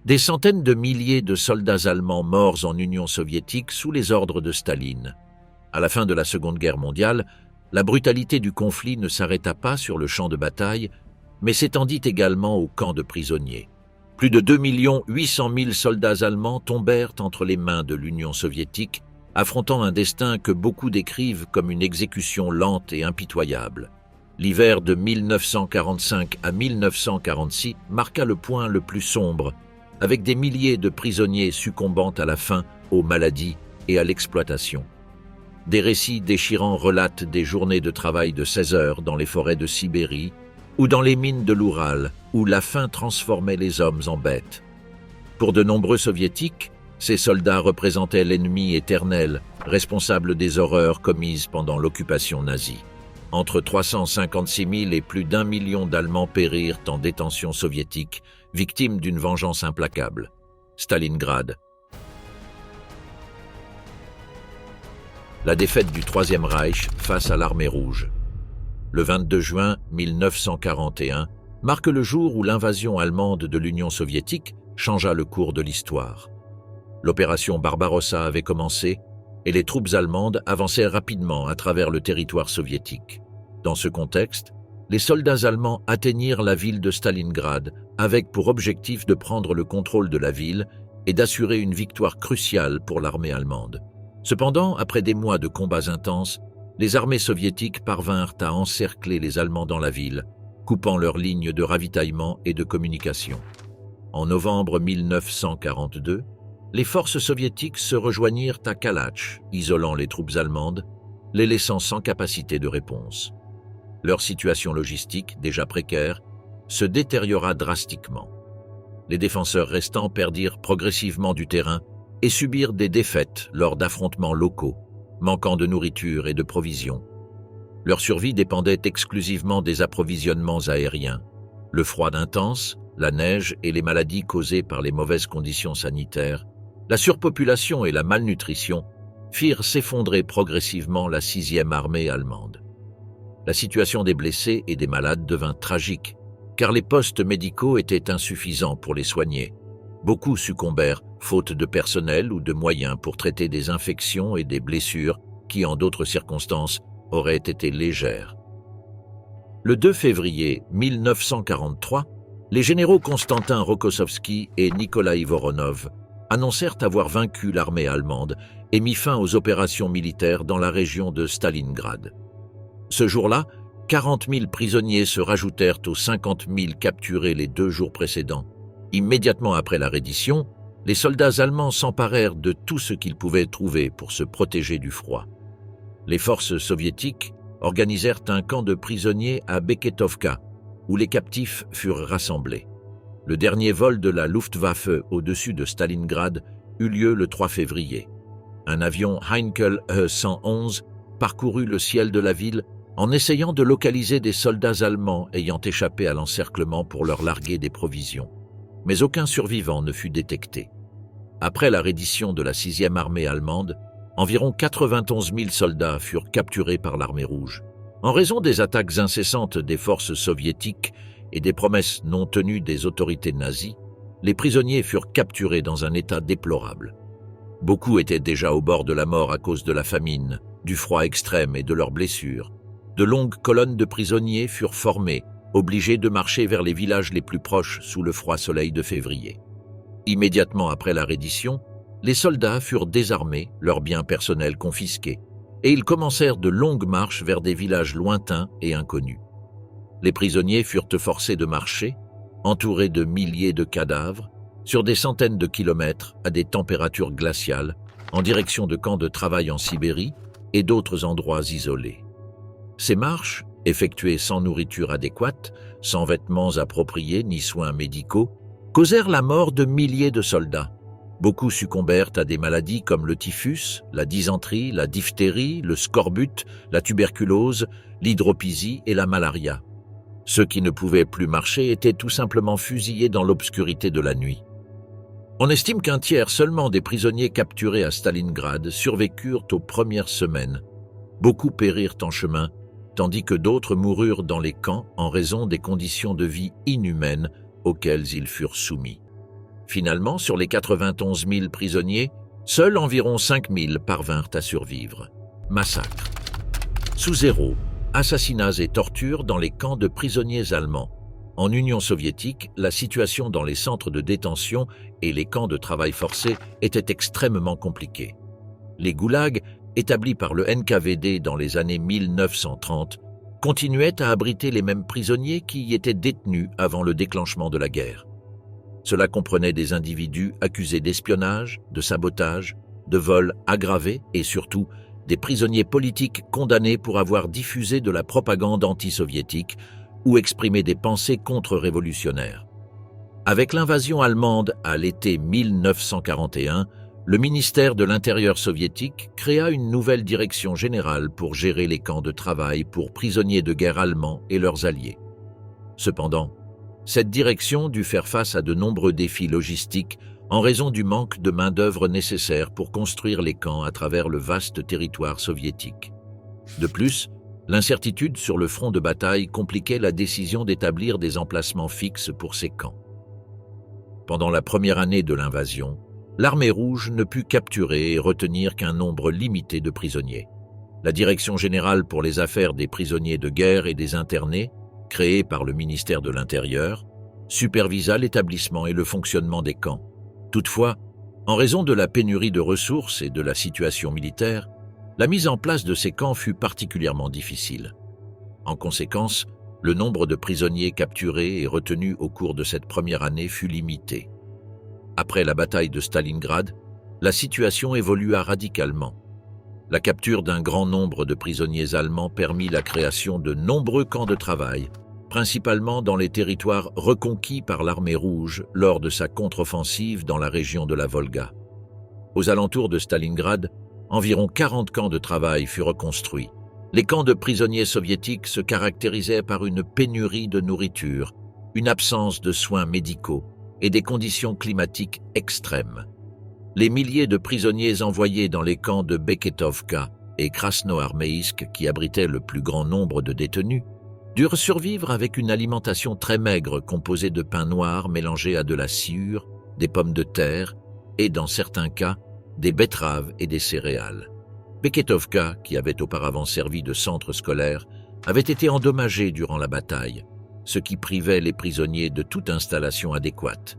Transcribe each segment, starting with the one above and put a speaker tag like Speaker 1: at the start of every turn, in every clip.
Speaker 1: Des centaines de milliers de soldats allemands morts en Union soviétique sous les ordres de Staline. À la fin de la Seconde Guerre mondiale, la brutalité du conflit ne s'arrêta pas sur le champ de bataille, mais s'étendit également aux camps de prisonniers. Plus de 2 800 000 soldats allemands tombèrent entre les mains de l'Union soviétique, affrontant un destin que beaucoup décrivent comme une exécution lente et impitoyable. L'hiver de 1945 à 1946 marqua le point le plus sombre, avec des milliers de prisonniers succombant à la faim, aux maladies et à l'exploitation. Des récits déchirants relatent des journées de travail de 16 heures dans les forêts de Sibérie ou dans les mines de l'Oural, où la faim transformait les hommes en bêtes. Pour de nombreux soviétiques, ces soldats représentaient l'ennemi éternel, responsable des horreurs commises pendant l'occupation nazie. Entre 356 000 et plus d'1 million d'Allemands périrent en détention soviétique, victimes d'une vengeance implacable. Stalingrad. La défaite du Troisième Reich face à l'Armée rouge. Le 22 juin 1941 marque le jour où l'invasion allemande de l'Union soviétique changea le cours de l'histoire. L'opération Barbarossa avait commencé et les troupes allemandes avançaient rapidement à travers le territoire soviétique. Dans ce contexte, les soldats allemands atteignirent la ville de Stalingrad avec pour objectif de prendre le contrôle de la ville et d'assurer une victoire cruciale pour l'armée allemande. Cependant, après des mois de combats intenses, les armées soviétiques parvinrent à encercler les Allemands dans la ville, coupant leurs lignes de ravitaillement et de communication. En novembre 1942, les forces soviétiques se rejoignirent à Kalach, isolant les troupes allemandes, les laissant sans capacité de réponse. Leur situation logistique, déjà précaire, se détériora drastiquement. Les défenseurs restants perdirent progressivement du terrain et subirent des défaites lors d'affrontements locaux, manquant de nourriture et de provisions. Leur survie dépendait exclusivement des approvisionnements aériens. Le froid intense, la neige et les maladies causées par les mauvaises conditions sanitaires, la surpopulation et la malnutrition firent s'effondrer progressivement la 6e armée allemande. La situation des blessés et des malades devint tragique, car les postes médicaux étaient insuffisants pour les soigner. Beaucoup succombèrent, faute de personnel ou de moyens pour traiter des infections et des blessures qui, en d'autres circonstances, auraient été légères. Le 2 février 1943, les généraux Konstantin Rokossovski et Nikolai Voronov annoncèrent avoir vaincu l'armée allemande et mis fin aux opérations militaires dans la région de Stalingrad. Ce jour-là, 40 000 prisonniers se rajoutèrent aux 50 000 capturés les 2 jours précédents. Immédiatement après la reddition, les soldats allemands s'emparèrent de tout ce qu'ils pouvaient trouver pour se protéger du froid. Les forces soviétiques organisèrent un camp de prisonniers à Beketovka, où les captifs furent rassemblés. Le dernier vol de la Luftwaffe au-dessus de Stalingrad eut lieu le 3 février. Un avion Heinkel E-111 parcourut le ciel de la ville en essayant de localiser des soldats allemands ayant échappé à l'encerclement pour leur larguer des provisions. Mais aucun survivant ne fut détecté. Après la reddition de la 6e armée allemande, environ 91 000 soldats furent capturés par l'armée rouge. En raison des attaques incessantes des forces soviétiques et des promesses non tenues des autorités nazies, les prisonniers furent capturés dans un état déplorable. Beaucoup étaient déjà au bord de la mort à cause de la famine, du froid extrême et de leurs blessures. De longues colonnes de prisonniers furent formées, obligés de marcher vers les villages les plus proches sous le froid soleil de février. Immédiatement après la reddition, les soldats furent désarmés, leurs biens personnels confisqués, et ils commencèrent de longues marches vers des villages lointains et inconnus. Les prisonniers furent forcés de marcher, entourés de milliers de cadavres, sur des centaines de kilomètres à des températures glaciales, en direction de camps de travail en Sibérie et d'autres endroits isolés. Ces marches, effectuées sans nourriture adéquate, sans vêtements appropriés ni soins médicaux, causèrent la mort de milliers de soldats. Beaucoup succombèrent à des maladies comme le typhus, la dysenterie, la diphtérie, le scorbut, la tuberculose, l'hydropisie et la malaria. Ceux qui ne pouvaient plus marcher étaient tout simplement fusillés dans l'obscurité de la nuit. On estime qu'un tiers seulement des prisonniers capturés à Stalingrad survécurent aux premières semaines. Beaucoup périrent en chemin, tandis que d'autres moururent dans les camps en raison des conditions de vie inhumaines auxquelles ils furent soumis. Finalement, sur les 91 000 prisonniers, seuls environ 5 000 parvinrent à survivre. Massacres. Sous zéro, assassinats et tortures dans les camps de prisonniers allemands. En Union soviétique, la situation dans les centres de détention et les camps de travail forcé était extrêmement compliquée. Les goulags, établis par le NKVD dans les années 1930, continuaient à abriter les mêmes prisonniers qui y étaient détenus avant le déclenchement de la guerre. Cela comprenait des individus accusés d'espionnage, de sabotage, de vol aggravé et surtout des prisonniers politiques condamnés pour avoir diffusé de la propagande anti-soviétique ou exprimé des pensées contre-révolutionnaires. Avec l'invasion allemande à l'été 1941, le ministère de l'Intérieur soviétique créa une nouvelle direction générale pour gérer les camps de travail pour prisonniers de guerre allemands et leurs alliés. Cependant, cette direction dut faire face à de nombreux défis logistiques en raison du manque de main-d'œuvre nécessaire pour construire les camps à travers le vaste territoire soviétique. De plus, l'incertitude sur le front de bataille compliquait la décision d'établir des emplacements fixes pour ces camps. Pendant la première année de l'invasion, l'Armée rouge ne put capturer et retenir qu'un nombre limité de prisonniers. La Direction générale pour les affaires des prisonniers de guerre et des internés, créée par le ministère de l'Intérieur, supervisa l'établissement et le fonctionnement des camps. Toutefois, en raison de la pénurie de ressources et de la situation militaire, la mise en place de ces camps fut particulièrement difficile. En conséquence, le nombre de prisonniers capturés et retenus au cours de cette première année fut limité. Après la bataille de Stalingrad, la situation évolua radicalement. La capture d'un grand nombre de prisonniers allemands permit la création de nombreux camps de travail, principalement dans les territoires reconquis par l'Armée rouge lors de sa contre-offensive dans la région de la Volga. Aux alentours de Stalingrad, environ 40 camps de travail furent reconstruits. Les camps de prisonniers soviétiques se caractérisaient par une pénurie de nourriture, une absence de soins médicaux et des conditions climatiques extrêmes. Les milliers de prisonniers envoyés dans les camps de Beketovka et Krasnoarmeïsk, qui abritaient le plus grand nombre de détenus, durent survivre avec une alimentation très maigre composée de pain noir mélangé à de la sciure, des pommes de terre et, dans certains cas, des betteraves et des céréales. Beketovka, qui avait auparavant servi de centre scolaire, avait été endommagé durant la bataille, ce qui privait les prisonniers de toute installation adéquate.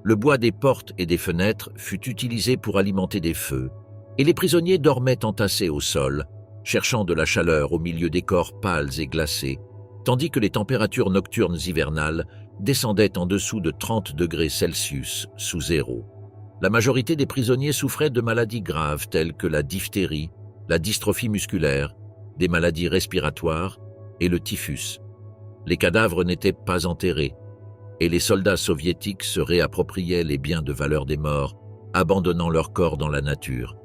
Speaker 1: Le bois des portes et des fenêtres fut utilisé pour alimenter des feux, et les prisonniers dormaient entassés au sol, cherchant de la chaleur au milieu des corps pâles et glacés, tandis que les températures nocturnes hivernales descendaient en dessous de 30 degrés Celsius sous zéro. La majorité des prisonniers souffraient de maladies graves telles que la diphtérie, la dystrophie musculaire, des maladies respiratoires et le typhus. Les cadavres n'étaient pas enterrés, et les soldats soviétiques se réappropriaient les biens de valeur des morts, abandonnant leurs corps dans la nature.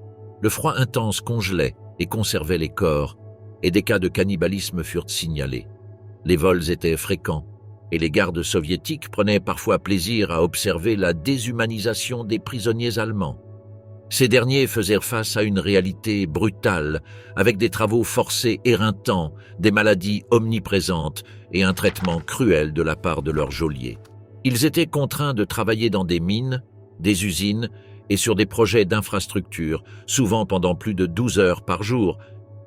Speaker 1: Le froid intense congelait et conservait les corps, et des cas de cannibalisme furent signalés. Les vols étaient fréquents, et les gardes soviétiques prenaient parfois plaisir à observer la déshumanisation des prisonniers allemands. Ces derniers faisaient face à une réalité brutale, avec des travaux forcés éreintants, des maladies omniprésentes et un traitement cruel de la part de leurs geôliers. Ils étaient contraints de travailler dans des mines, des usines et sur des projets d'infrastructures, souvent pendant plus de 12 heures par jour,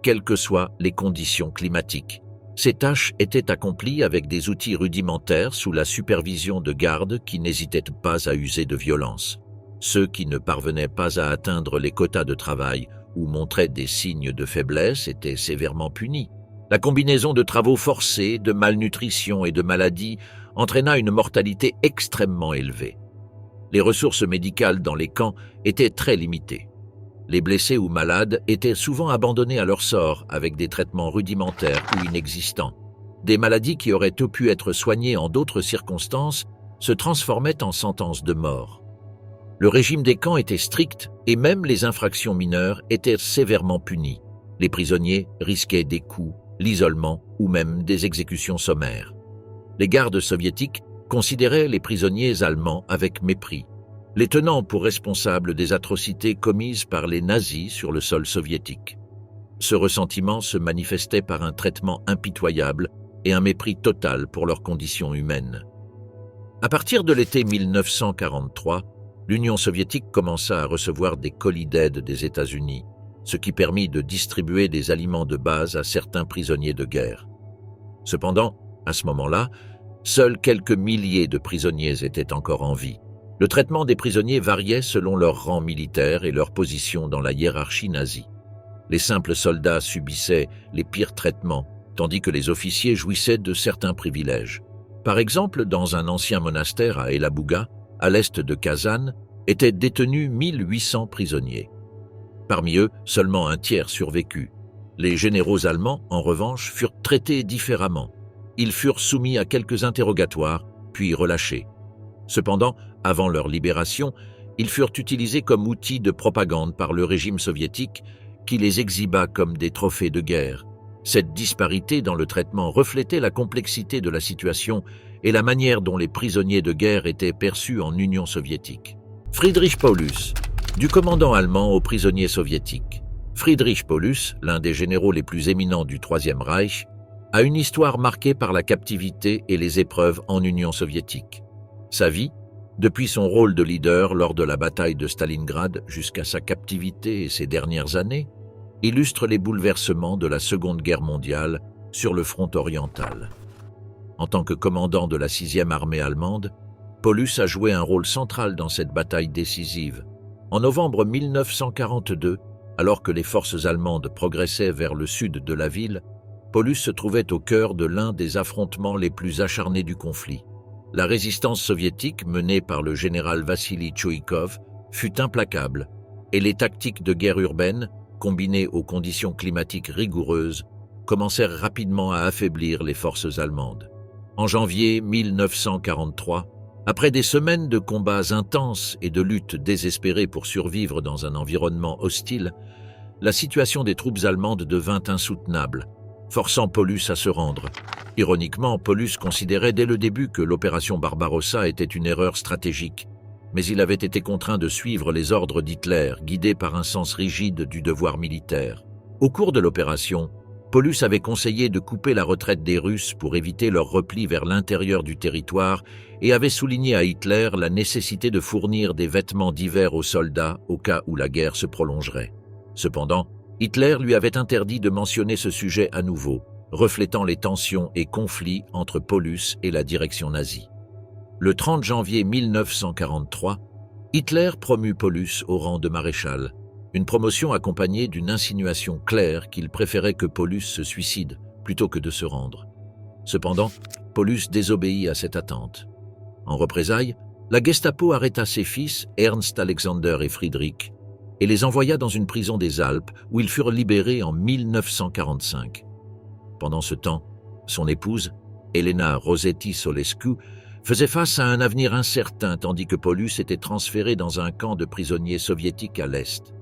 Speaker 1: quelles que soient les conditions climatiques. Ces tâches étaient accomplies avec des outils rudimentaires sous la supervision de gardes qui n'hésitaient pas à user de violence. Ceux qui ne parvenaient pas à atteindre les quotas de travail ou montraient des signes de faiblesse étaient sévèrement punis. La combinaison de travaux forcés, de malnutrition et de maladies entraîna une mortalité extrêmement élevée. Les ressources médicales dans les camps étaient très limitées. Les blessés ou malades étaient souvent abandonnés à leur sort avec des traitements rudimentaires ou inexistants. Des maladies qui auraient pu être soignées en d'autres circonstances se transformaient en sentences de mort. Le régime des camps était strict et même les infractions mineures étaient sévèrement punies. Les prisonniers risquaient des coups, l'isolement ou même des exécutions sommaires. Les gardes soviétiques considéraient les prisonniers allemands avec mépris, les tenant pour responsables des atrocités commises par les nazis sur le sol soviétique. Ce ressentiment se manifestait par un traitement impitoyable et un mépris total pour leurs conditions humaines. À partir de l'été 1943, l'Union soviétique commença à recevoir des colis d'aide des États-Unis, ce qui permit de distribuer des aliments de base à certains prisonniers de guerre. Cependant, à ce moment-là, seuls quelques milliers de prisonniers étaient encore en vie. Le traitement des prisonniers variait selon leur rang militaire et leur position dans la hiérarchie nazie. Les simples soldats subissaient les pires traitements, tandis que les officiers jouissaient de certains privilèges. Par exemple, dans un ancien monastère à Elabouga, à l'est de Kazan, étaient détenus 1800 prisonniers. Parmi eux, seulement un tiers survécut. Les généraux allemands, en revanche, furent traités différemment. Ils furent soumis à quelques interrogatoires, puis relâchés. Cependant, avant leur libération, ils furent utilisés comme outils de propagande par le régime soviétique qui les exhiba comme des trophées de guerre. Cette disparité dans le traitement reflétait la complexité de la situation et la manière dont les prisonniers de guerre étaient perçus en Union soviétique. Friedrich Paulus, du commandant allemand aux prisonniers soviétiques. Friedrich Paulus, l'un des généraux les plus éminents du Troisième Reich, a une histoire marquée par la captivité et les épreuves en Union soviétique. Sa vie, depuis son rôle de leader lors de la bataille de Stalingrad jusqu'à sa captivité et ses dernières années, illustre les bouleversements de la Seconde Guerre mondiale sur le front oriental. En tant que commandant de la 6e armée allemande, Paulus a joué un rôle central dans cette bataille décisive. En novembre 1942, alors que les forces allemandes progressaient vers le sud de la ville, Paulus se trouvait au cœur de l'un des affrontements les plus acharnés du conflit. La résistance soviétique, menée par le général Vassili Tchoïkov, fut implacable, et les tactiques de guerre urbaine, combinées aux conditions climatiques rigoureuses, commencèrent rapidement à affaiblir les forces allemandes. En janvier 1943, après des semaines de combats intenses et de luttes désespérées pour survivre dans un environnement hostile, la situation des troupes allemandes devint insoutenable, forçant Paulus à se rendre. Ironiquement, Paulus considérait dès le début que l'opération Barbarossa était une erreur stratégique, mais il avait été contraint de suivre les ordres d'Hitler, guidé par un sens rigide du devoir militaire. Au cours de l'opération, Paulus avait conseillé de couper la retraite des Russes pour éviter leur repli vers l'intérieur du territoire et avait souligné à Hitler la nécessité de fournir des vêtements d'hiver aux soldats au cas où la guerre se prolongerait. Cependant, Hitler lui avait interdit de mentionner ce sujet à nouveau, reflétant les tensions et conflits entre Paulus et la direction nazie. Le 30 janvier 1943, Hitler promut Paulus au rang de maréchal, une promotion accompagnée d'une insinuation claire qu'il préférait que Paulus se suicide plutôt que de se rendre. Cependant, Paulus désobéit à cette attente. En représailles, la Gestapo arrêta ses fils, Ernst Alexander et Friedrich, et les envoya dans une prison des Alpes où ils furent libérés en 1945. Pendant ce temps, son épouse, Elena Rosetti Solescu, faisait face à un avenir incertain tandis que Paulus était transféré dans un camp de prisonniers soviétiques à l'Est.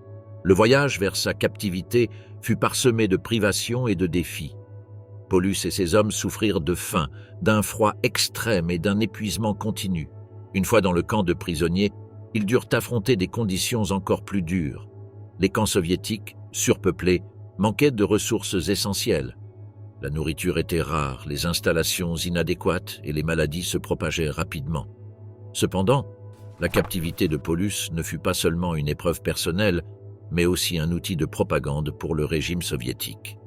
Speaker 1: Le voyage vers sa captivité fut parsemé de privations et de défis. Paulus et ses hommes souffrirent de faim, d'un froid extrême et d'un épuisement continu. Une fois dans le camp de prisonniers, ils durent affronter des conditions encore plus dures. Les camps soviétiques, surpeuplés, manquaient de ressources essentielles. La nourriture était rare, les installations inadéquates et les maladies se propageaient rapidement. Cependant, la captivité de Paulus ne fut pas seulement une épreuve personnelle, mais aussi un outil de propagande pour le régime soviétique.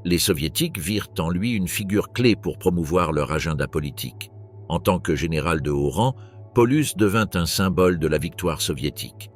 Speaker 1: Les soviétiques virent en lui une figure clé pour promouvoir leur agenda politique. En tant que général de haut rang, Paulus devint un symbole de la victoire soviétique.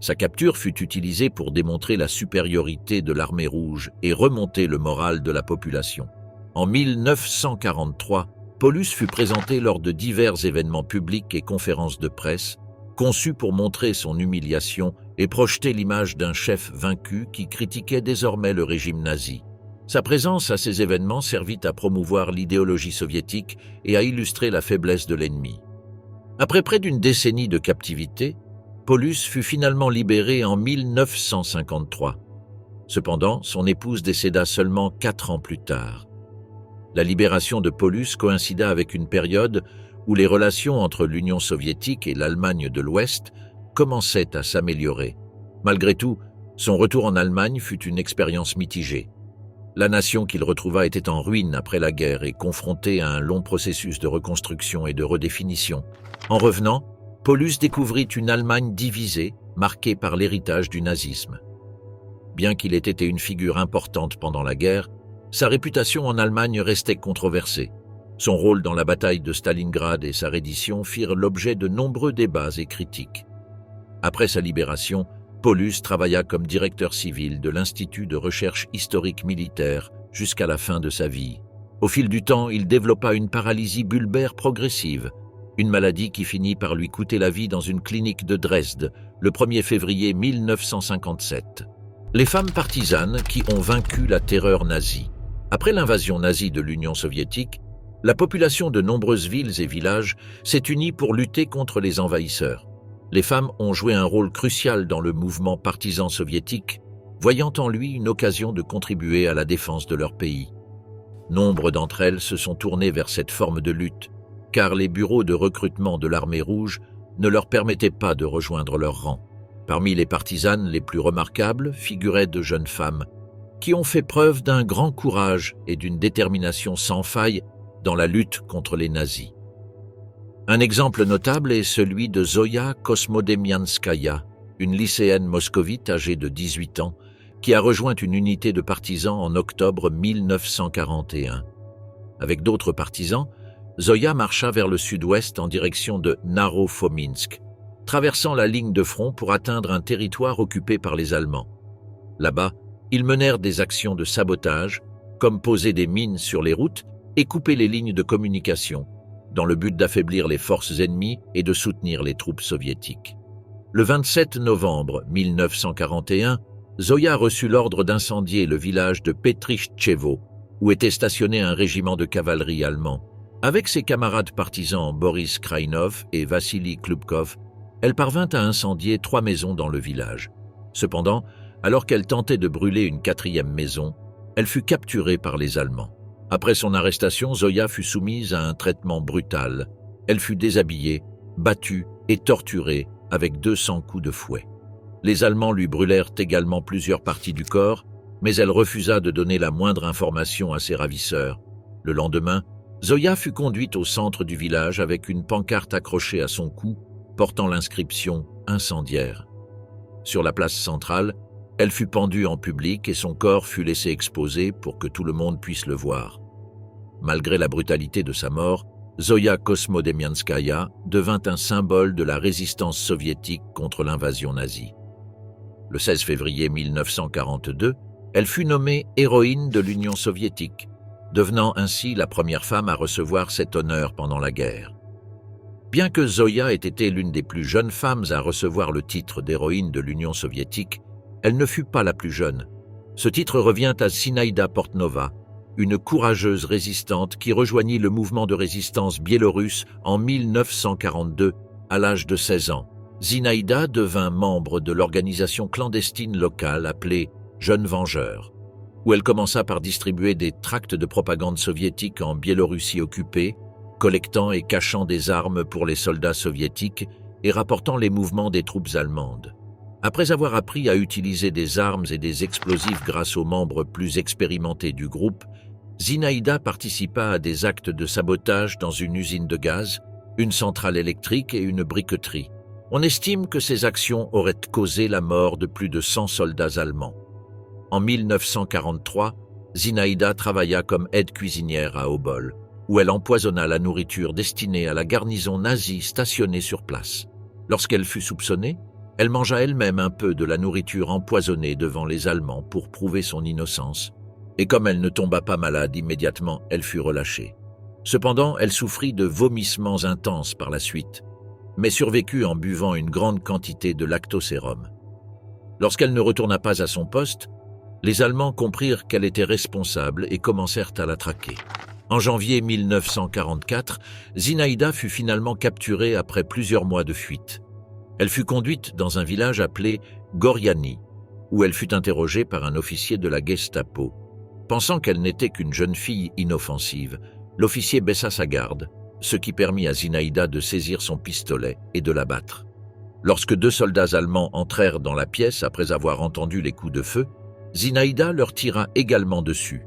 Speaker 1: Sa capture fut utilisée pour démontrer la supériorité de l'armée rouge et remonter le moral de la population. En 1943, Paulus fut présenté lors de divers événements publics et conférences de presse, conçus pour montrer son humiliation et projeter l'image d'un chef vaincu qui critiquait désormais le régime nazi. Sa présence à ces événements servit à promouvoir l'idéologie soviétique et à illustrer la faiblesse de l'ennemi. Après près d'une décennie de captivité, Paulus fut finalement libéré en 1953. Cependant, son épouse décéda seulement 4 ans plus tard. La libération de Paulus coïncida avec une période où les relations entre l'Union soviétique et l'Allemagne de l'Ouest commençaient à s'améliorer. Malgré tout, son retour en Allemagne fut une expérience mitigée. La nation qu'il retrouva était en ruine après la guerre et confrontée à un long processus de reconstruction et de redéfinition. En revenant, Paulus découvrit une Allemagne divisée, marquée par l'héritage du nazisme. Bien qu'il ait été une figure importante pendant la guerre, sa réputation en Allemagne restait controversée. Son rôle dans la bataille de Stalingrad et sa reddition firent l'objet de nombreux débats et critiques. Après sa libération, Paulus travailla comme directeur civil de l'Institut de recherche historique militaire jusqu'à la fin de sa vie. Au fil du temps, il développa une paralysie bulbaire progressive, une maladie qui finit par lui coûter la vie dans une clinique de Dresde le 1er février 1957. Les femmes partisanes qui ont vaincu la terreur nazie. Après l'invasion nazie de l'Union soviétique, la population de nombreuses villes et villages s'est unie pour lutter contre les envahisseurs. Les femmes ont joué un rôle crucial dans le mouvement partisan soviétique, voyant en lui une occasion de contribuer à la défense de leur pays. Nombre d'entre elles se sont tournées vers cette forme de lutte, car les bureaux de recrutement de l'Armée rouge ne leur permettaient pas de rejoindre leur rang. Parmi les partisanes les plus remarquables figuraient de jeunes femmes qui ont fait preuve d'un grand courage et d'une détermination sans faille dans la lutte contre les nazis. Un exemple notable est celui de Zoya Kosmodemianskaya, une lycéenne moscovite âgée de 18 ans, qui a rejoint une unité de partisans en octobre 1941. Avec d'autres partisans, Zoya marcha vers le sud-ouest en direction de Narofominsk, traversant la ligne de front pour atteindre un territoire occupé par les Allemands. Là-bas, ils menèrent des actions de sabotage, comme poser des mines sur les routes et couper les lignes de communication, dans le but d'affaiblir les forces ennemies et de soutenir les troupes soviétiques. Le 27 novembre 1941, Zoya reçut l'ordre d'incendier le village de Petrichtchevo, où était stationné un régiment de cavalerie allemand. Avec ses camarades partisans Boris Krainov et Vassili Klubkov, elle parvint à incendier 3 maisons dans le village. Cependant, alors qu'elle tentait de brûler une 4e maison, elle fut capturée par les Allemands. Après son arrestation, Zoya fut soumise à un traitement brutal. Elle fut déshabillée, battue et torturée avec 200 coups de fouet. Les Allemands lui brûlèrent également plusieurs parties du corps, mais elle refusa de donner la moindre information à ses ravisseurs. Le lendemain, Zoya fut conduite au centre du village avec une pancarte accrochée à son cou, portant l'inscription « Incendiaire ». Sur la place centrale, elle fut pendue en public et son corps fut laissé exposé pour que tout le monde puisse le voir. Malgré la brutalité de sa mort, Zoya Kosmodemianskaya devint un symbole de la résistance soviétique contre l'invasion nazie. Le 16 février 1942, elle fut nommée héroïne de l'Union soviétique, devenant ainsi la première femme à recevoir cet honneur pendant la guerre. Bien que Zoya ait été l'une des plus jeunes femmes à recevoir le titre d'héroïne de l'Union soviétique, elle ne fut pas la plus jeune. Ce titre revient à Zinaïda Portnova, une courageuse résistante qui rejoignit le mouvement de résistance biélorusse en 1942 à l'âge de 16 ans. Zinaïda devint membre de l'organisation clandestine locale appelée Jeunes Vengeurs, où elle commença par distribuer des tracts de propagande soviétique en Biélorussie occupée, collectant et cachant des armes pour les soldats soviétiques et rapportant les mouvements des troupes allemandes. Après avoir appris à utiliser des armes et des explosifs grâce aux membres plus expérimentés du groupe, Zinaïda participa à des actes de sabotage dans une usine de gaz, une centrale électrique et une briqueterie. On estime que ces actions auraient causé la mort de plus de 100 soldats allemands. En 1943, Zinaïda travailla comme aide-cuisinière à Obol, où elle empoisonna la nourriture destinée à la garnison nazie stationnée sur place. Lorsqu'elle fut soupçonnée, elle mangea elle-même un peu de la nourriture empoisonnée devant les Allemands pour prouver son innocence, et comme elle ne tomba pas malade immédiatement, elle fut relâchée. Cependant, elle souffrit de vomissements intenses par la suite, mais survécut en buvant une grande quantité de lactosérum. Lorsqu'elle ne retourna pas à son poste, les Allemands comprirent qu'elle était responsable et commencèrent à la traquer. En janvier 1944, Zinaïda fut finalement capturée après plusieurs mois de fuite. Elle fut conduite dans un village appelé Goriani, où elle fut interrogée par un officier de la Gestapo. Pensant qu'elle n'était qu'une jeune fille inoffensive, l'officier baissa sa garde, ce qui permit à Zinaïda de saisir son pistolet et de l'abattre. Lorsque 2 soldats allemands entrèrent dans la pièce après avoir entendu les coups de feu, Zinaïda leur tira également dessus.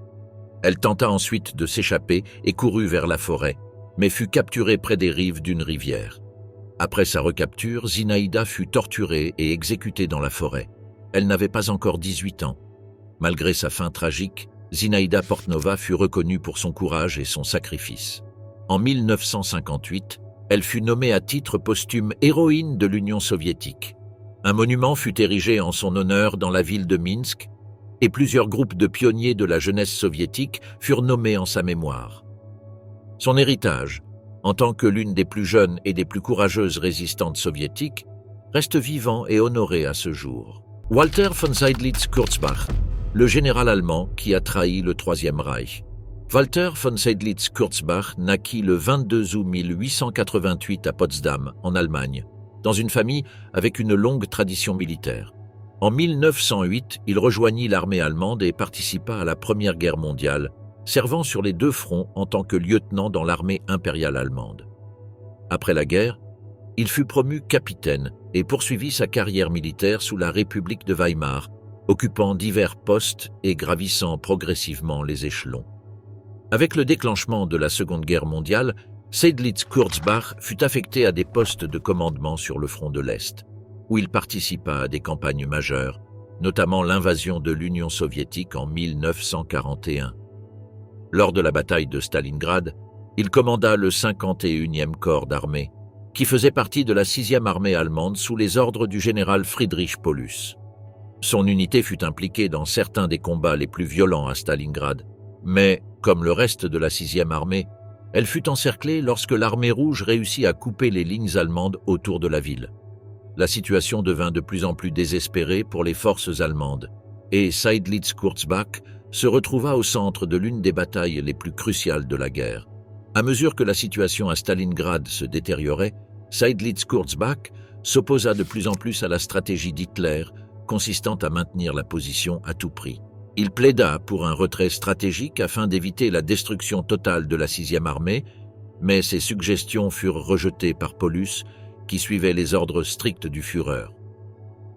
Speaker 1: Elle tenta ensuite de s'échapper et courut vers la forêt, mais fut capturée près des rives d'une rivière. Après sa recapture, Zinaïda fut torturée et exécutée dans la forêt. Elle n'avait pas encore 18 ans. Malgré sa fin tragique, Zinaïda Portnova fut reconnue pour son courage et son sacrifice. En 1958, elle fut nommée à titre posthume héroïne de l'Union soviétique. Un monument fut érigé en son honneur dans la ville de Minsk et plusieurs groupes de pionniers de la jeunesse soviétique furent nommés en sa mémoire. Son héritage, en tant que l'une des plus jeunes et des plus courageuses résistantes soviétiques, reste vivant et honoré à ce jour. Walter von Seydlitz-Kurzbach, le général allemand qui a trahi le Troisième Reich. Walter von Seydlitz-Kurzbach naquit le 22 août 1888 à Potsdam, en Allemagne, dans une famille avec une longue tradition militaire. En 1908, il rejoignit l'armée allemande et participa à la Première Guerre mondiale, servant sur les deux fronts en tant que lieutenant dans l'armée impériale allemande. Après la guerre, il fut promu capitaine et poursuivit sa carrière militaire sous la République de Weimar, occupant divers postes et gravissant progressivement les échelons. Avec le déclenchement de la Seconde Guerre mondiale, Seydlitz-Kurzbach fut affecté à des postes de commandement sur le front de l'Est, où il participa à des campagnes majeures, notamment l'invasion de l'Union soviétique en 1941. Lors de la bataille de Stalingrad, il commanda le 51e corps d'armée, qui faisait partie de la 6e armée allemande sous les ordres du général Friedrich Paulus. Son unité fut impliquée dans certains des combats les plus violents à Stalingrad, mais, comme le reste de la 6e armée, elle fut encerclée lorsque l'armée rouge réussit à couper les lignes allemandes autour de la ville. La situation devint de plus en plus désespérée pour les forces allemandes, et Seydlitz-Kurzbach se retrouva au centre de l'une des batailles les plus cruciales de la guerre. À mesure que la situation à Stalingrad se détériorait, Seydlitz-Kurzbach s'opposa de plus en plus à la stratégie d'Hitler, consistant à maintenir la position à tout prix. Il plaida pour un retrait stratégique afin d'éviter la destruction totale de la 6e armée, mais ses suggestions furent rejetées par Paulus, qui suivait les ordres stricts du Führer.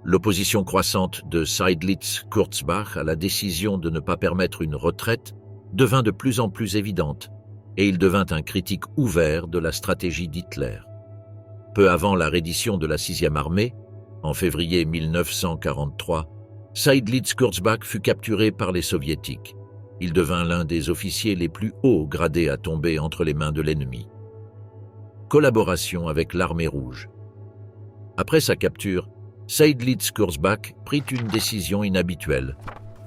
Speaker 1: L'opposition croissante de Seydlitz-Kurzbach à la décision de ne pas permettre une retraite devint de plus en plus évidente, et il devint un critique ouvert de la stratégie d'Hitler. Peu avant la reddition de la 6e armée, en février 1943, Seydlitz-Kurzbach fut capturé par les Soviétiques. Il devint l'un des officiers les plus hauts gradés à tomber entre les mains de l'ennemi. Collaboration avec l'armée rouge. Après sa capture, Seydlitz-Kurzbach prit une décision inhabituelle.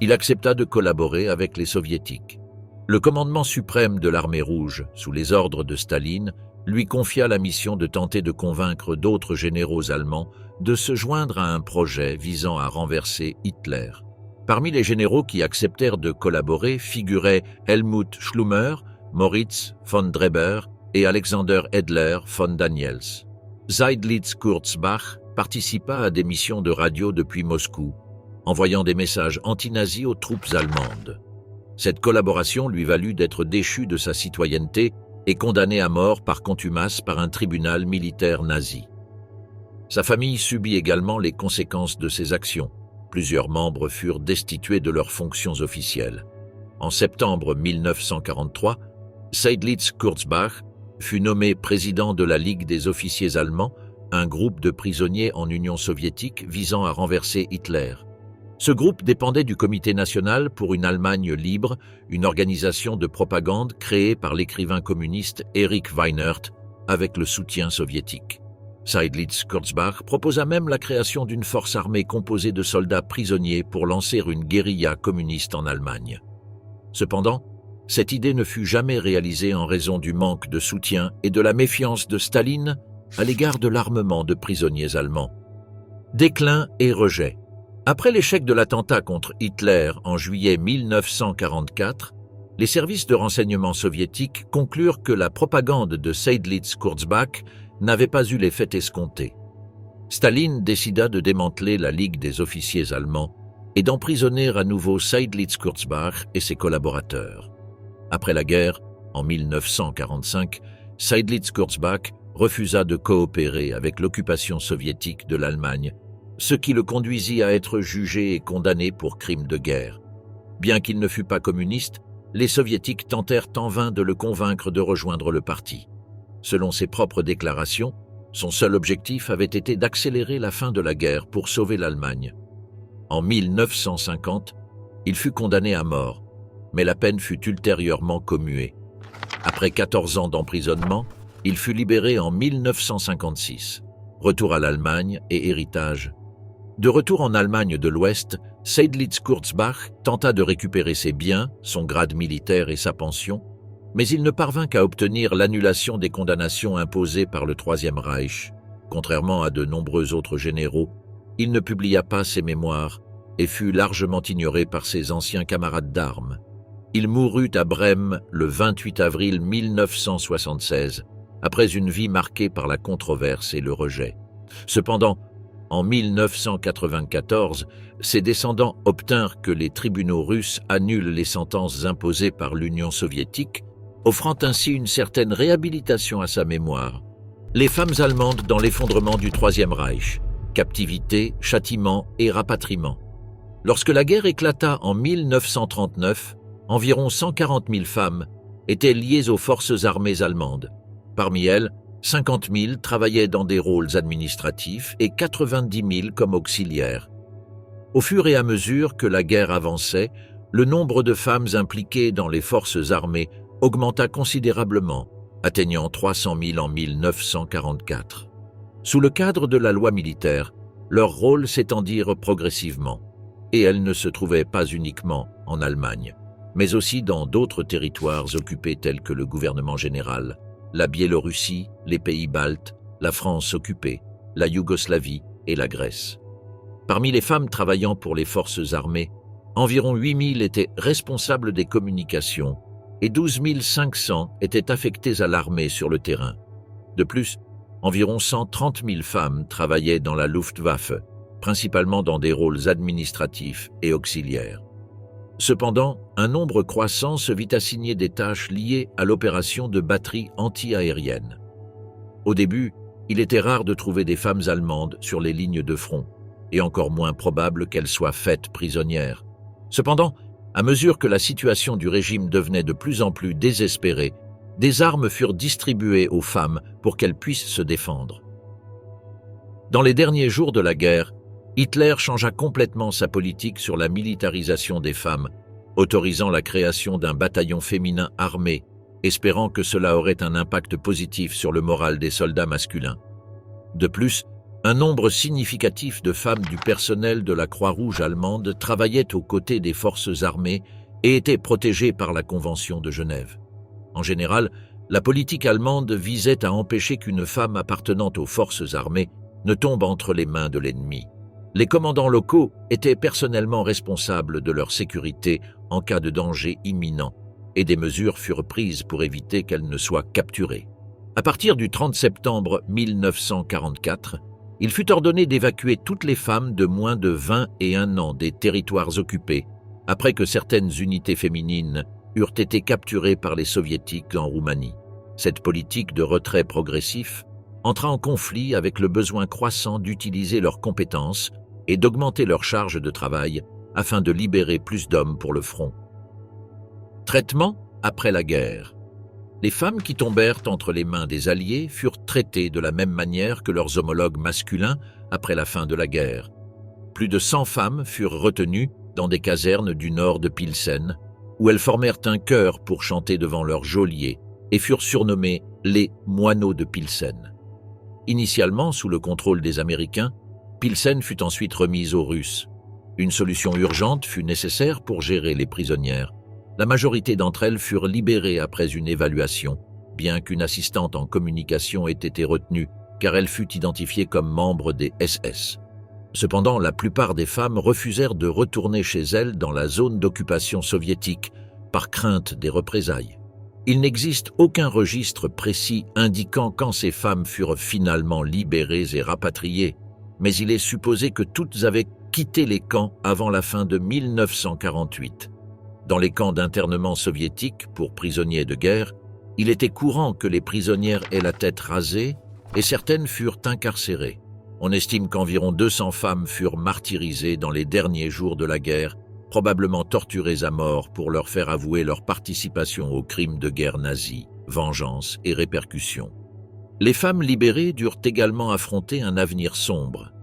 Speaker 1: Il accepta de collaborer avec les Soviétiques. Le commandement suprême de l'armée rouge, sous les ordres de Staline, lui confia la mission de tenter de convaincre d'autres généraux allemands de se joindre à un projet visant à renverser Hitler. Parmi les généraux qui acceptèrent de collaborer figuraient Helmut Schlummer, Moritz von Dreber et Alexander Edler von Daniels. Seydlitz-Kurzbach participa à des missions de radio depuis Moscou, envoyant des messages anti-nazis aux troupes allemandes. Cette collaboration lui valut d'être déchu de sa citoyenneté et condamné à mort par contumace par un tribunal militaire nazi. Sa famille subit également les conséquences de ses actions. Plusieurs membres furent destitués de leurs fonctions officielles. En septembre 1943, Seydlitz-Kurzbach fut nommé président de la Ligue des officiers allemands, un groupe de prisonniers en Union soviétique visant à renverser Hitler. Ce groupe dépendait du Comité national pour une Allemagne libre, une organisation de propagande créée par l'écrivain communiste Erich Weinert avec le soutien soviétique. Seydlitz-Kurzbach proposa même la création d'une force armée composée de soldats prisonniers pour lancer une guérilla communiste en Allemagne. Cependant, cette idée ne fut jamais réalisée en raison du manque de soutien et de la méfiance de Staline à l'égard de l'armement de prisonniers allemands. Déclin et rejet. Après l'échec de l'attentat contre Hitler en juillet 1944, les services de renseignement soviétiques conclurent que la propagande de Seydlitz-Kurzbach n'avait pas eu l'effet escompté. Staline décida de démanteler la Ligue des officiers allemands et d'emprisonner à nouveau Seydlitz-Kurzbach et ses collaborateurs. Après la guerre, en 1945, Seydlitz-Kurzbach refusa de coopérer avec l'occupation soviétique de l'Allemagne, ce qui le conduisit à être jugé et condamné pour crimes de guerre. Bien qu'il ne fût pas communiste, les soviétiques tentèrent en vain de le convaincre de rejoindre le parti. Selon ses propres déclarations, Son seul objectif avait été d'accélérer la fin de la guerre pour sauver l'Allemagne. En 1950, il fut condamné à mort, mais la peine fut ultérieurement commuée. Après 14 ans d'emprisonnement, il fut libéré en 1956. Retour à l'Allemagne et héritage. De retour en Allemagne de l'Ouest, Seydlitz-Kurzbach tenta de récupérer ses biens, son grade militaire et sa pension, mais il ne parvint qu'à obtenir l'annulation des condamnations imposées par le Troisième Reich. Contrairement à de nombreux autres généraux, il ne publia pas ses mémoires et fut largement ignoré par ses anciens camarades d'armes. Il mourut à Brême le 28 avril 1976, après une vie marquée par la controverse et le rejet. Cependant, en 1994, ses descendants obtinrent que les tribunaux russes annulent les sentences imposées par l'Union soviétique, offrant ainsi une certaine réhabilitation à sa mémoire. Les femmes allemandes dans l'effondrement du Troisième Reich, captivité, châtiment et rapatriement. Lorsque la guerre éclata en 1939, environ 140 000 femmes étaient liées aux forces armées allemandes. Parmi elles, 50 000 travaillaient dans des rôles administratifs et 90 000 comme auxiliaires. Au fur et à mesure que la guerre avançait, le nombre de femmes impliquées dans les forces armées augmenta considérablement, atteignant 300 000 en 1944. Sous le cadre de la loi militaire, leurs rôles s'étendirent progressivement, et elles ne se trouvaient pas uniquement en Allemagne, mais aussi dans d'autres territoires occupés tels que le gouvernement général, la Biélorussie, les pays baltes, la France occupée, la Yougoslavie et la Grèce. Parmi les femmes travaillant pour les forces armées, environ 8 000 étaient responsables des communications et 12 500 étaient affectées à l'armée sur le terrain. De plus, environ 130 000 femmes travaillaient dans la Luftwaffe, principalement dans des rôles administratifs et auxiliaires. Cependant, un nombre croissant se vit assigner des tâches liées à l'opération de batterie anti-aérienne. Au début, il était rare de trouver des femmes allemandes sur les lignes de front, et encore moins probable qu'elles soient faites prisonnières. Cependant, à mesure que la situation du régime devenait de plus en plus désespérée, des armes furent distribuées aux femmes pour qu'elles puissent se défendre. Dans les derniers jours de la guerre, Hitler changea complètement sa politique sur la militarisation des femmes, autorisant la création d'un bataillon féminin armé, espérant que cela aurait un impact positif sur le moral des soldats masculins. De plus, un nombre significatif de femmes du personnel de la Croix-Rouge allemande travaillaient aux côtés des forces armées et étaient protégées par la Convention de Genève. En général, la politique allemande visait à empêcher qu'une femme appartenant aux forces armées ne tombe entre les mains de l'ennemi. Les commandants locaux étaient personnellement responsables de leur sécurité en cas de danger imminent, et des mesures furent prises pour éviter qu'elles ne soient capturées. À partir du 30 septembre 1944, il fut ordonné d'évacuer toutes les femmes de moins de 21 ans des territoires occupés, après que certaines unités féminines eurent été capturées par les soviétiques en Roumanie. Cette politique de retrait progressif entra en conflit avec le besoin croissant d'utiliser leurs compétences et d'augmenter leur charge de travail afin de libérer plus d'hommes pour le front. Traitement après la guerre. Les femmes qui tombèrent entre les mains des Alliés furent traitées de la même manière que leurs homologues masculins après la fin de la guerre. Plus de 100 femmes furent retenues dans des casernes du nord de Pilsen, où elles formèrent un chœur pour chanter devant leurs geôliers et furent surnommées les « moineaux de Pilsen ». Initialement sous le contrôle des Américains, Pilsen fut ensuite remise aux Russes. Une solution urgente fut nécessaire pour gérer les prisonnières. La majorité d'entre elles furent libérées après une évaluation, bien qu'une assistante en communication ait été retenue, car elle fut identifiée comme membre des SS. Cependant, la plupart des femmes refusèrent de retourner chez elles dans la zone d'occupation soviétique, par crainte des représailles. Il n'existe aucun registre précis indiquant quand ces femmes furent finalement libérées et rapatriées, mais il est supposé que toutes avaient quitté les camps avant la fin de 1948. Dans les camps d'internement soviétiques pour prisonniers de guerre, il était courant que les prisonnières aient la tête rasée et certaines furent incarcérées. On estime qu'environ 200 femmes furent martyrisées dans les derniers jours de la guerre, probablement torturées à mort pour leur faire avouer leur participation aux crimes de guerre nazis, vengeance et répercussions. Les femmes libérées durent également affronter un avenir sombre.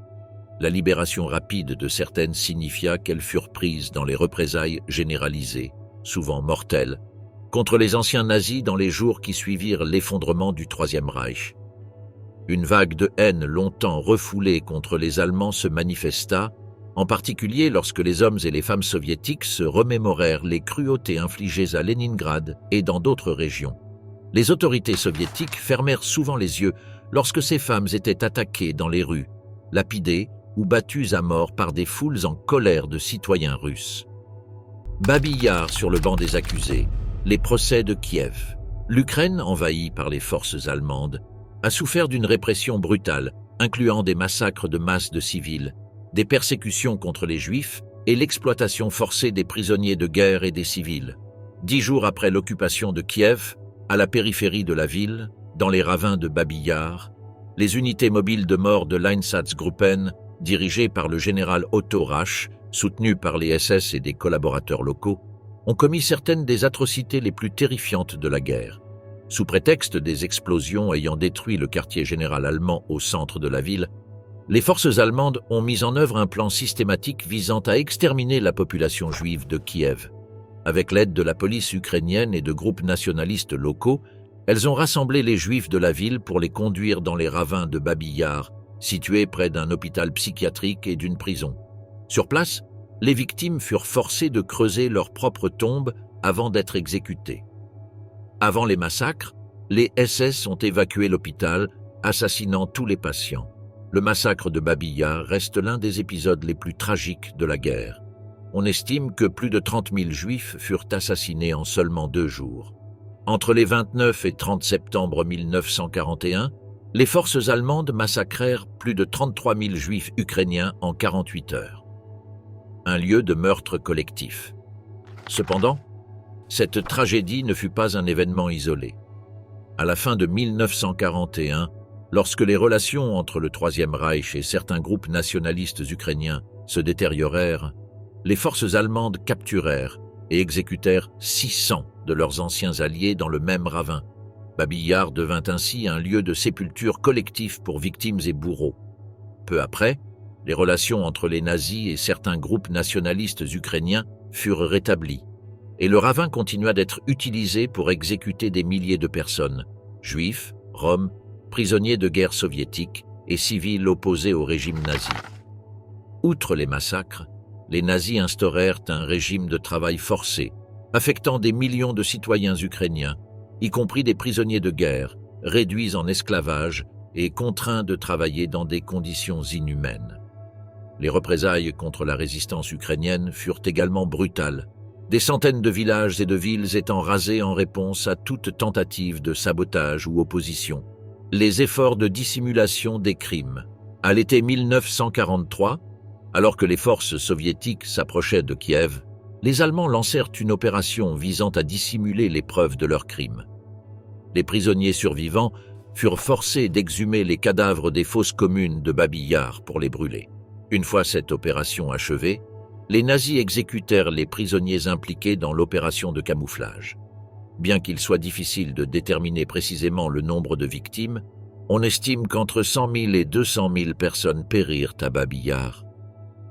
Speaker 1: La libération rapide de certaines signifia qu'elles furent prises dans les représailles généralisées, souvent mortelles, contre les anciens nazis dans les jours qui suivirent l'effondrement du Troisième Reich. Une vague de haine longtemps refoulée contre les Allemands se manifesta, en particulier lorsque les hommes et les femmes soviétiques se remémorèrent les cruautés infligées à Leningrad et dans d'autres régions. Les autorités soviétiques fermèrent souvent les yeux lorsque ces femmes étaient attaquées dans les rues, lapidées ou battues à mort par des foules en colère de citoyens russes. Babi Yar sur le banc des accusés, les procès de Kiev. L'Ukraine, envahie par les forces allemandes, a souffert d'une répression brutale, incluant des massacres de masse de civils, des persécutions contre les Juifs et l'exploitation forcée des prisonniers de guerre et des civils. 10 jours après l'occupation de Kiev, à la périphérie de la ville, dans les ravins de Babi Yar, les unités mobiles de mort de l'Einsatzgruppen, dirigées par le général Otto Rasch, soutenues par les SS et des collaborateurs locaux, ont commis certaines des atrocités les plus terrifiantes de la guerre. Sous prétexte des explosions ayant détruit le quartier général allemand au centre de la ville, les forces allemandes ont mis en œuvre un plan systématique visant à exterminer la population juive de Kiev. Avec l'aide de la police ukrainienne et de groupes nationalistes locaux, elles ont rassemblé les Juifs de la ville pour les conduire dans les ravins de Babi Yar, situés près d'un hôpital psychiatrique et d'une prison. Sur place, les victimes furent forcées de creuser leur propre tombe avant d'être exécutées. Avant les massacres, les SS ont évacué l'hôpital, assassinant tous les patients. Le massacre de Babi Yar reste l'un des épisodes les plus tragiques de la guerre. On estime que plus de 30 000 Juifs furent assassinés en seulement 2 jours. Entre les 29 et 30 septembre 1941, les forces allemandes massacrèrent plus de 33 000 Juifs ukrainiens en 48 heures. Un lieu de meurtre collectif. Cependant, cette tragédie ne fut pas un événement isolé. À la fin de 1941, lorsque les relations entre le Troisième Reich et certains groupes nationalistes ukrainiens se détériorèrent, les forces allemandes capturèrent et exécutèrent 600 de leurs anciens alliés dans le même ravin. Babi Yar devint ainsi un lieu de sépulture collectif pour victimes et bourreaux. Peu après, les relations entre les nazis et certains groupes nationalistes ukrainiens furent rétablies, et le ravin continua d'être utilisé pour exécuter des milliers de personnes, juifs, roms, prisonniers de guerre soviétiques et civils opposés au régime nazi. Outre les massacres, les nazis instaurèrent un régime de travail forcé, affectant des millions de citoyens ukrainiens, y compris des prisonniers de guerre, réduits en esclavage et contraints de travailler dans des conditions inhumaines. Les représailles contre la résistance ukrainienne furent également brutales, des centaines de villages et de villes étant rasés en réponse à toute tentative de sabotage ou opposition. Les efforts de dissimulation des crimes. À l'été 1943, alors que les forces soviétiques s'approchaient de Kiev, les Allemands lancèrent une opération visant à dissimuler les preuves de leurs crimes. Les prisonniers survivants furent forcés d'exhumer les cadavres des fosses communes de Babi Yar pour les brûler. Une fois cette opération achevée, les nazis exécutèrent les prisonniers impliqués dans l'opération de camouflage. Bien qu'il soit difficile de déterminer précisément le nombre de victimes, on estime qu'entre 100 000 et 200 000 personnes périrent à Babi Yar.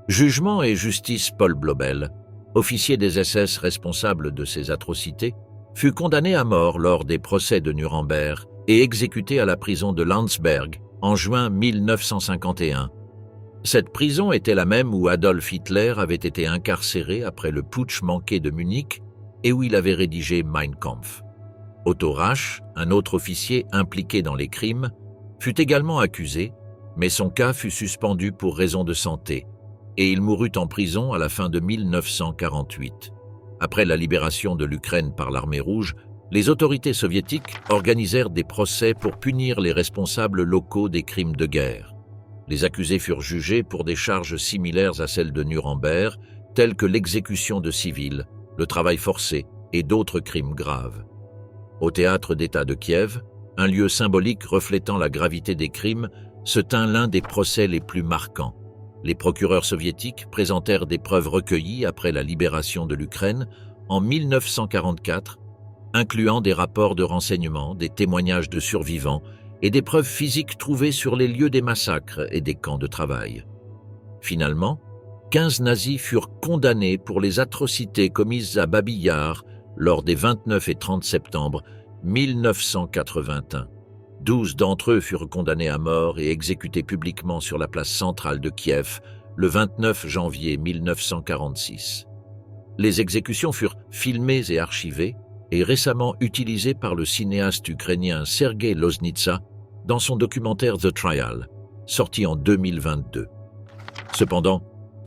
Speaker 1: Jugement et justice. Paul Blobel, officier des SS responsable de ces atrocités, fut condamné à mort lors des procès de Nuremberg et exécuté à la prison de Landsberg en juin 1951. Cette prison était la même où Adolf Hitler avait été incarcéré après le putsch manqué de Munich et où il avait rédigé Mein Kampf. Otto Rasch, un autre officier impliqué dans les crimes, fut également accusé, mais son cas fut suspendu pour raison de santé, et il mourut en prison à la fin de 1948. Après la libération de l'Ukraine par l'Armée rouge, les autorités soviétiques organisèrent des procès pour punir les responsables locaux des crimes de guerre. Les accusés furent jugés pour des charges similaires à celles de Nuremberg, telles que l'exécution de civils, le travail forcé et d'autres crimes graves. Au théâtre d'État de Kiev, un lieu symbolique reflétant la gravité des crimes, se tint l'un des procès les plus marquants. Les procureurs soviétiques présentèrent des preuves recueillies après la libération de l'Ukraine en 1944, incluant des rapports de renseignement, des témoignages de survivants et des preuves physiques trouvées sur les lieux des massacres et des camps de travail. Finalement, 15 nazis furent condamnés pour les atrocités commises à Babi Yar lors des 29 et 30 septembre 1981. 12 d'entre eux furent condamnés à mort et exécutés publiquement sur la place centrale de Kiev le 29 janvier 1946. Les exécutions furent filmées et archivées et récemment utilisées par le cinéaste ukrainien Sergei Loznitsa dans son documentaire The Trial, sorti en 2022. Cependant,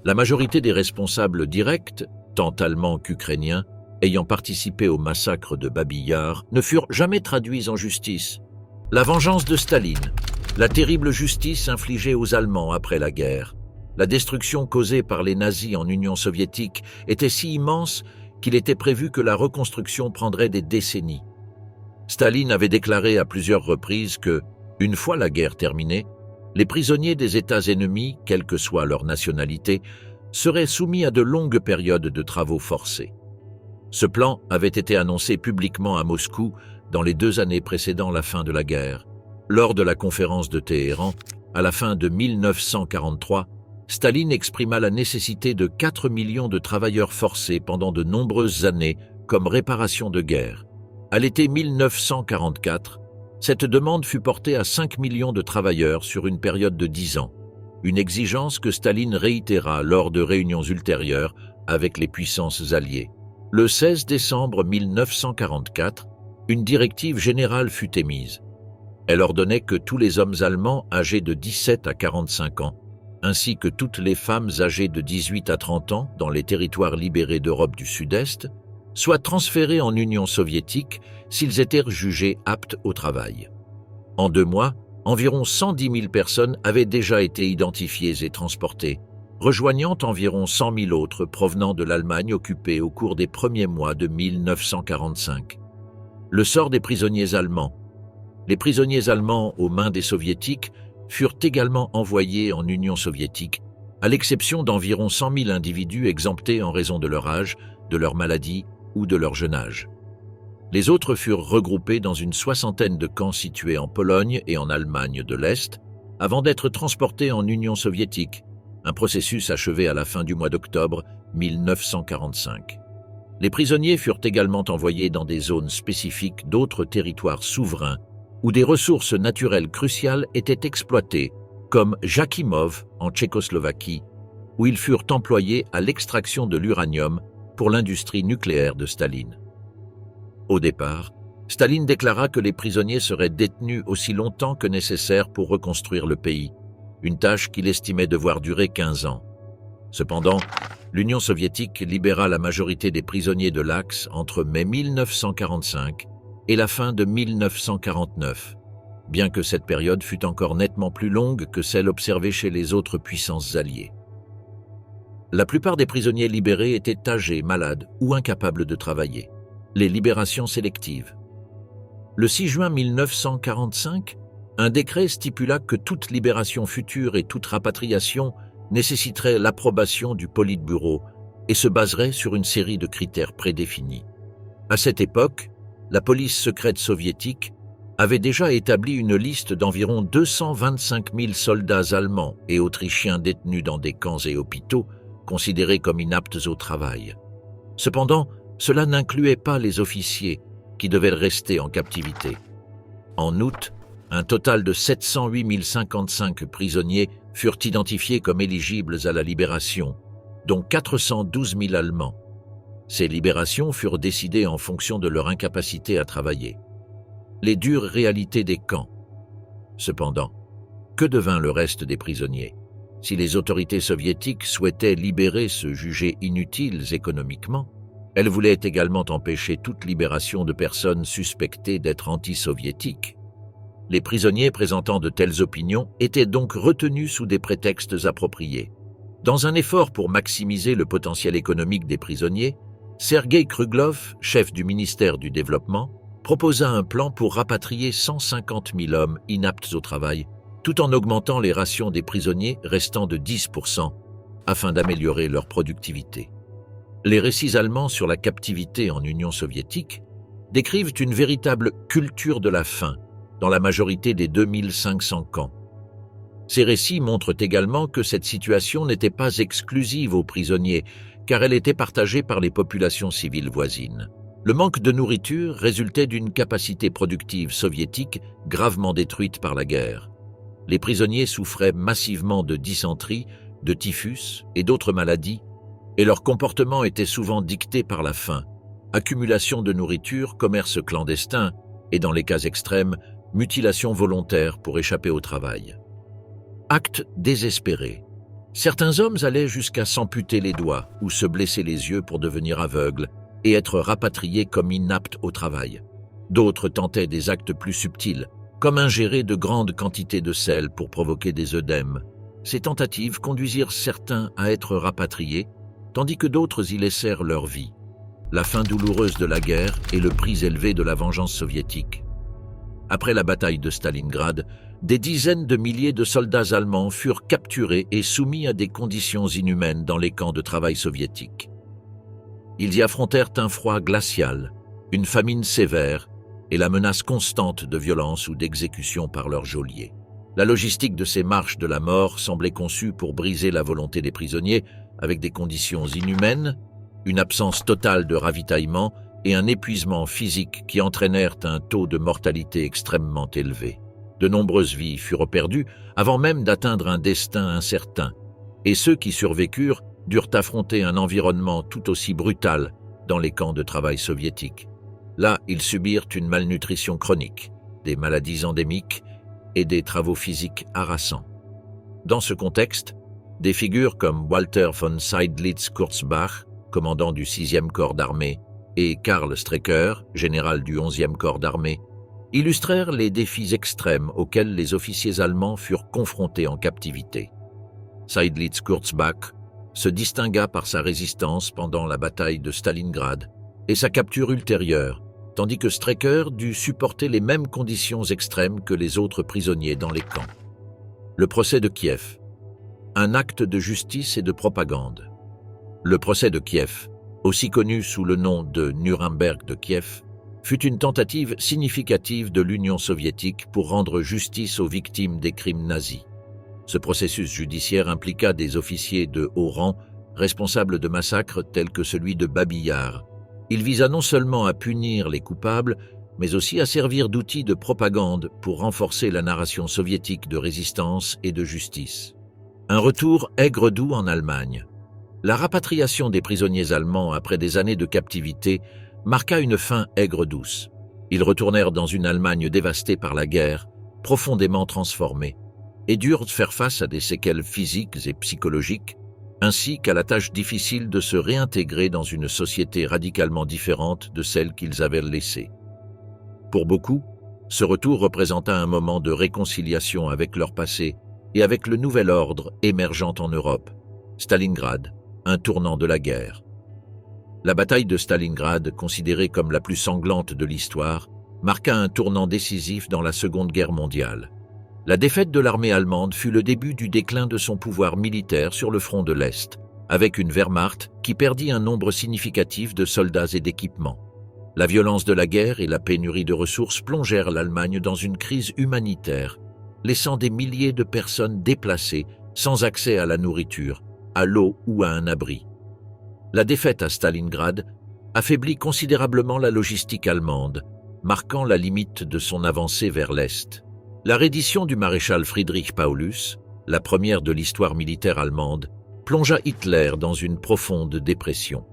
Speaker 1: la majorité des responsables directs, tant allemands qu'ukrainiens, ayant participé au massacre de Babi Yar, ne furent jamais traduits en justice. La vengeance de Staline, la terrible justice infligée aux Allemands après la guerre, la destruction causée par les nazis en Union soviétique était si immense qu'il était prévu que la reconstruction prendrait des décennies. Staline avait déclaré à plusieurs reprises que, une fois la guerre terminée, les prisonniers des États ennemis, quelle que soit leur nationalité, seraient soumis à de longues périodes de travaux forcés. Ce plan avait été annoncé publiquement à Moscou dans les 2 années précédant la fin de la guerre. Lors de la conférence de Téhéran, à la fin de 1943, Staline exprima la nécessité de 4 millions de travailleurs forcés pendant de nombreuses années comme réparation de guerre. À l'été 1944, cette demande fut portée à 5 millions de travailleurs sur une période de 10 ans, une exigence que Staline réitéra lors de réunions ultérieures avec les puissances alliées. Le 16 décembre 1944, une directive générale fut émise. Elle ordonnait que tous les hommes allemands âgés de 17 à 45 ans, ainsi que toutes les femmes âgées de 18 à 30 ans dans les territoires libérés d'Europe du Sud-Est, soient transférés en Union soviétique s'ils étaient jugés aptes au travail. En 2 mois, environ 110 000 personnes avaient déjà été identifiées et transportées, rejoignant environ 100 000 autres provenant de l'Allemagne occupée au cours des premiers mois de 1945. Le sort des prisonniers allemands. Les prisonniers allemands aux mains des soviétiques furent également envoyés en Union soviétique, à l'exception d'environ 100 000 individus exemptés en raison de leur âge, de leur maladie ou de leur jeune âge. Les autres furent regroupés dans une 60aine de camps situés en Pologne et en Allemagne de l'Est, avant d'être transportés en Union soviétique, un processus achevé à la fin du mois d'octobre 1945. Les prisonniers furent également envoyés dans des zones spécifiques d'autres territoires souverains où des ressources naturelles cruciales étaient exploitées, comme Jakimov en Tchécoslovaquie, où ils furent employés à l'extraction de l'uranium pour l'industrie nucléaire de Staline. Au départ, Staline déclara que les prisonniers seraient détenus aussi longtemps que nécessaire pour reconstruire le pays, une tâche qu'il estimait devoir durer 15 ans. Cependant, l'Union soviétique libéra la majorité des prisonniers de l'Axe entre mai 1945 et la fin de 1949, bien que cette période fût encore nettement plus longue que celle observée chez les autres puissances alliées. La plupart des prisonniers libérés étaient âgés, malades ou incapables de travailler. Les libérations sélectives. Le 6 juin 1945, un décret stipula que toute libération future et toute rapatriation nécessiterait l'approbation du Politburo et se baserait sur une série de critères prédéfinis. À cette époque, la police secrète soviétique avait déjà établi une liste d'environ 225 000 soldats allemands et autrichiens détenus dans des camps et hôpitaux considérés comme inaptes au travail. Cependant, cela n'incluait pas les officiers qui devaient rester en captivité. En août, un total de 708 055 prisonniers furent identifiés comme éligibles à la libération, dont 412 000 Allemands. Ces libérations furent décidées en fonction de leur incapacité à travailler. Les dures réalités des camps. Cependant, que devint le reste des prisonniers? Si les autorités soviétiques souhaitaient libérer ceux jugés inutiles économiquement, elles voulaient également empêcher toute libération de personnes suspectées d'être anti-soviétiques. Les prisonniers présentant de telles opinions étaient donc retenus sous des prétextes appropriés. Dans un effort pour maximiser le potentiel économique des prisonniers, Sergueï Kruglov, chef du ministère du Développement, proposa un plan pour rapatrier 150 000 hommes inaptes au travail, tout en augmentant les rations des prisonniers restant de 10% afin d'améliorer leur productivité. Les récits allemands sur la captivité en Union soviétique décrivent une véritable culture de la faim dans la majorité des 2500 camps. Ces récits montrent également que cette situation n'était pas exclusive aux prisonniers, car elle était partagée par les populations civiles voisines. Le manque de nourriture résultait d'une capacité productive soviétique gravement détruite par la guerre. Les prisonniers souffraient massivement de dysenterie, de typhus et d'autres maladies, et leur comportement était souvent dicté par la faim, accumulation de nourriture, commerce clandestin et, dans les cas extrêmes, mutilation volontaire pour échapper au travail. Acte désespéré. Certains hommes allaient jusqu'à s'amputer les doigts ou se blesser les yeux pour devenir aveugles et être rapatriés comme inaptes au travail. D'autres tentaient des actes plus subtils, comme ingérer de grandes quantités de sel pour provoquer des œdèmes. Ces tentatives conduisirent certains à être rapatriés, tandis que d'autres y laissèrent leur vie. La fin douloureuse de la guerre et le prix élevé de la vengeance soviétique. Après la bataille de Stalingrad, des dizaines de milliers de soldats allemands furent capturés et soumis à des conditions inhumaines dans les camps de travail soviétiques. Ils y affrontèrent un froid glacial, une famine sévère et la menace constante de violence ou d'exécution par leurs geôliers. La logistique de ces marches de la mort semblait conçue pour briser la volonté des prisonniers avec des conditions inhumaines, une absence totale de ravitaillement et un épuisement physique qui entraînèrent un taux de mortalité extrêmement élevé. De nombreuses vies furent perdues avant même d'atteindre un destin incertain, et ceux qui survécurent durent affronter un environnement tout aussi brutal dans les camps de travail soviétiques. Là, ils subirent une malnutrition chronique, des maladies endémiques et des travaux physiques harassants. Dans ce contexte, des figures comme Walter von Seydlitz-Kurzbach, commandant du 6e corps d'armée, et Karl Strecker, général du 11e corps d'armée, illustrèrent les défis extrêmes auxquels les officiers allemands furent confrontés en captivité. Seydlitz-Kurzbach se distingua par sa résistance pendant la bataille de Stalingrad et sa capture ultérieure, tandis que Strecker dut supporter les mêmes conditions extrêmes que les autres prisonniers dans les camps. Le procès de Kiev, un acte de justice et de propagande. Le procès de Kiev, aussi connu sous le nom de Nuremberg de Kiev, fut une tentative significative de l'Union soviétique pour rendre justice aux victimes des crimes nazis. Ce processus judiciaire impliqua des officiers de haut rang responsables de massacres tels que celui de Babi Yar. Il visa non seulement à punir les coupables, mais aussi à servir d'outil de propagande pour renforcer la narration soviétique de résistance et de justice. Un retour aigre-doux en Allemagne. La rapatriation des prisonniers allemands après des années de captivité marqua une fin aigre-douce. Ils retournèrent dans une Allemagne dévastée par la guerre, profondément transformée, et durent faire face à des séquelles physiques et psychologiques, ainsi qu'à la tâche difficile de se réintégrer dans une société radicalement différente de celle qu'ils avaient laissée. Pour beaucoup, ce retour représenta un moment de réconciliation avec leur passé et avec le nouvel ordre émergent en Europe. Stalingrad, un tournant de la guerre. La bataille de Stalingrad, considérée comme la plus sanglante de l'histoire, marqua un tournant décisif dans la Seconde Guerre mondiale. La défaite de l'armée allemande fut le début du déclin de son pouvoir militaire sur le front de l'Est, avec une Wehrmacht qui perdit un nombre significatif de soldats et d'équipements. La violence de la guerre et la pénurie de ressources plongèrent l'Allemagne dans une crise humanitaire, laissant des milliers de personnes déplacées, sans accès à la nourriture, à l'eau ou à un abri. La défaite à Stalingrad affaiblit considérablement la logistique allemande, marquant la limite de son avancée vers l'Est. La reddition du maréchal Friedrich Paulus, la première de l'histoire militaire allemande, plongea Hitler dans une profonde dépression.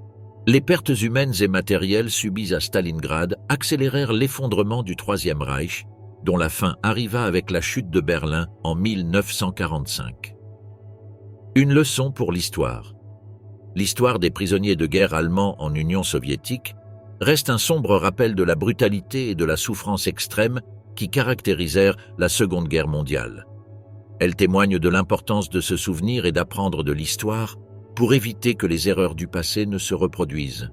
Speaker 1: Les pertes humaines et matérielles subies à Stalingrad accélérèrent l'effondrement du Troisième Reich, dont la fin arriva avec la chute de Berlin en 1945. Une leçon pour l'histoire. L'histoire des prisonniers de guerre allemands en Union soviétique reste un sombre rappel de la brutalité et de la souffrance extrême qui caractérisèrent la Seconde Guerre mondiale. Elle témoigne de l'importance de se souvenir et d'apprendre de l'histoire pour éviter que les erreurs du passé ne se reproduisent.